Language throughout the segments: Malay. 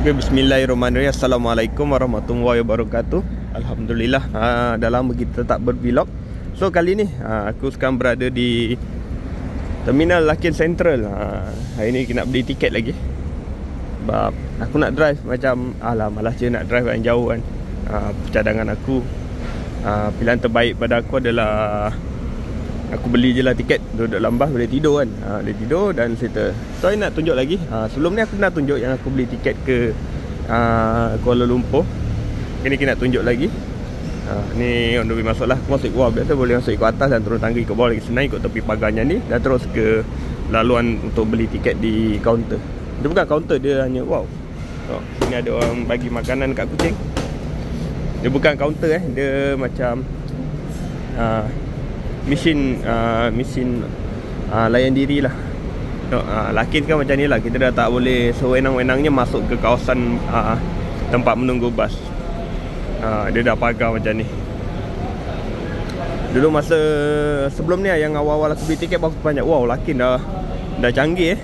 Okay, bismillahirrahmanirrahim. Assalamualaikum warahmatullahi wabarakatuh. Alhamdulillah, dah lama kita tak bervlog. So kali ni aku sekarang berada di Terminal Larkin Central. Hari ni kita nak beli tiket lagi. Sebab aku nak drive macam malas je nak drive yang jauh kan. Cadangan aku, pilihan terbaik pada aku adalah aku beli je lah tiket, duduk dalam bas boleh tidur kan. Boleh tidur dan settle. So ini nak tunjuk lagi. Sebelum ni aku nak tunjuk yang aku beli tiket ke Kuala Lumpur. Ini kita nak tunjuk lagi. Ni on the way masuk lah. Aku masuk bawah. Biasa boleh masuk ikut atas dan turun tangga ikut bawah lagi senang, ikut tepi pagarnya ni. Dan terus ke laluan untuk beli tiket di kaunter. Dia bukan kaunter, dia hanya sini ada orang bagi makanan kat kucing. Dia bukan kaunter dia macam mesin layan diri lah. Larkin kan macam ni lah. Kita dah tak boleh sewenang-wenangnya masuk ke kawasan tempat menunggu bas. Dia dah pagar macam ni. Dulu masa sebelum ni yang awal-awal aku beli tiket baru banyak. Wow, Larkin dah canggih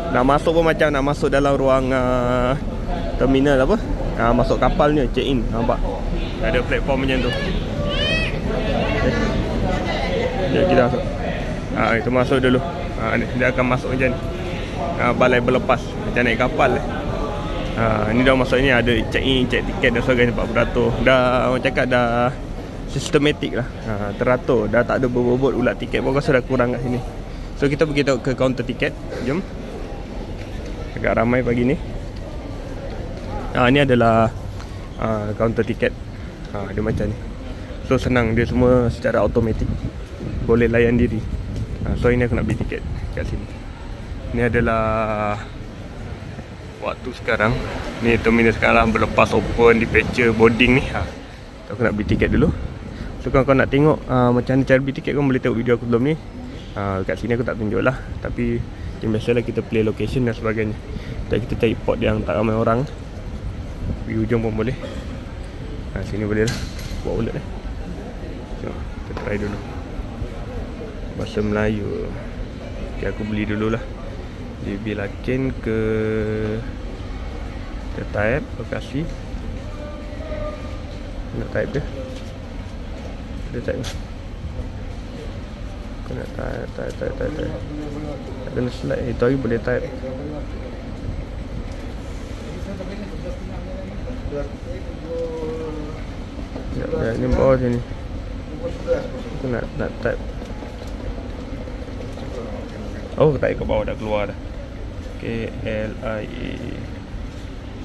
nak masuk pun macam nak masuk dalam ruang terminal apa, masuk kapal ni, check in. Nampak ada platform macam tu. Kita masuk. Kita masuk dulu. Dia akan masuk macam ni. Balai berlepas macam naik kapal. Ni dah masuk ni, ada check in, check tiket dan sebagainya, tempat beratur. Dah orang cakap dah sistematik lah. Teratur. Dah tak ada berbobot ulat tiket pun rasa dah kurang kat sini. So kita pergi ke kaunter tiket. Jom. Agak ramai pagi ni. Ni adalah kaunter tiket. Dia macam ni. So senang, dia semua secara automatik, boleh layan diri. So ini aku nak beli tiket kat sini. Ini adalah waktu sekarang. Ni terminal sekarang berlepas open, dispatcher, boarding ni. So aku nak beli tiket dulu. So kalau kau nak tengok macam mana cara beli tiket, kau boleh tengok video aku sebelum ni. Kat sini aku tak tunjuk lah, tapi yang biasalah kita play location dan sebagainya. Dan kita cari port yang tak ramai orang. Di hujung pun boleh. Sini boleh lah. Buat ulat kita try dulu bahasa Melayu. Okay, aku beli dulu lah. JB Larkin ke type lokasi. Nak type dia. Dia type. Aku nak type. Tak kena slide. Itu hari boleh type. Ni bawah sini. Aku nak type. Type ke bawah dah keluar dah. KLIA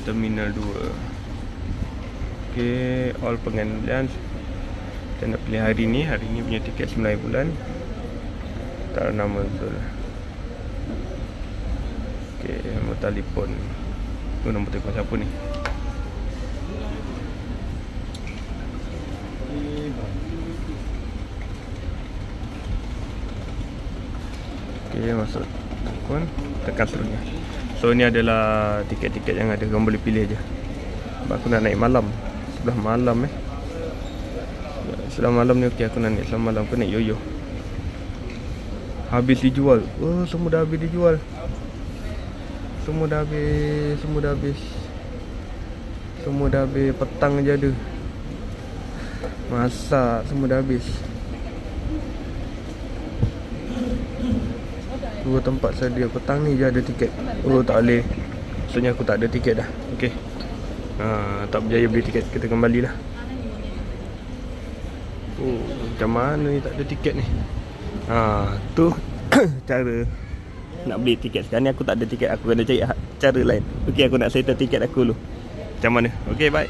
Terminal 2. All pengambilan. Kita nak pilih hari ni. Hari ni punya tiket 9 bulan. Taruh nama betul. Nombor telefon. Nombor telefon siapa ni? Masuk telefon, tekan seterusnya. So ni adalah tiket-tiket yang ada, kamu boleh pilih je. Sebab aku nak naik malam, sebelah malam sebelah malam ni. Okey, aku nak naik sebelah malam. Aku naik yoyo. Habis dijual. Semua dah habis dijual. Semua dah habis. Petang je ada. Masak, semua dah habis. Dua tempat sedia. Petang ni je ada tiket. Tak boleh. Maksudnya aku tak ada tiket dah. Okey. Tak berjaya beli tiket. Kita kembali lah. Macam mana ni tak ada tiket ni? Tu cara nak beli tiket. Sekarang ni aku tak ada tiket. Aku kena cari cara lain. Okey, aku nak settle tiket aku dulu. Macam mana? Okey, bye.